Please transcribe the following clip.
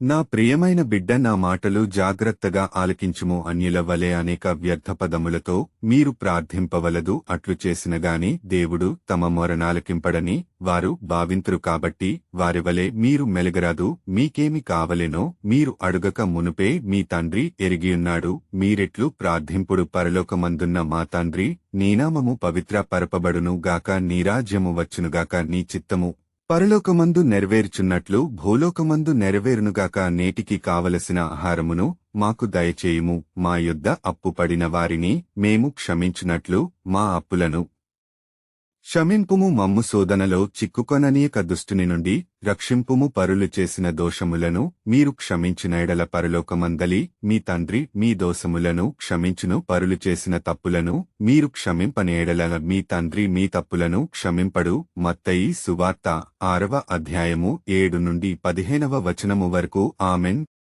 నా ప్రియమైన బిడ్డ, నా మాటలు జాగ్రత్తగా ఆలకించుము. అన్యుల వలె అనేక వ్యర్థపదములతో మీరు ప్రార్థింపవలదు. అట్లు చేసినగాని దేవుడు తమ మొరనాలకింపడని వారు భావింతురు. కాబట్టి వారివలె మీరు మెలగరాదు. మీకేమి కావలెనో మీరు అడుగక మునుపే మీ తండ్రి ఎరిగియున్నాడు. మీరెట్లు ప్రార్థింపుడు: పరలోకమందున్న మా తండ్రి, నీ నామము పవిత్ర పరపబడును గాక, నీ రాజ్యము వచ్చునుగాక, నీ చిత్తము పరలోకమందు నెరవేర్చున్నట్లు భూలోకమందు నెరవేరునుగాక. నేటికి కావలసిన ఆహారమును మాకు దయచేయుము. మా యొద్ద అప్పుపడిన వారిని మేము క్షమించున్నట్లు మా అప్పులను క్షమింపుము. మమ్ము శోధనలో చిక్కుకొననీయక, దుష్టుని నుండి రక్షింపుము. పరులు చేసిన దోషములను మీరు క్షమించిన ఎడల పరలోకమందలి మీ తండ్రి మీ దోషములను క్షమించును. పరులు చేసిన తప్పులను మీరు క్షమింపని ఎడల మీ తండ్రి మీ తప్పులను క్షమింపడు. మత్తయి సువార్త 6వ అధ్యాయము 7 నుండి 15వ వచనము వరకు. ఆమెన్.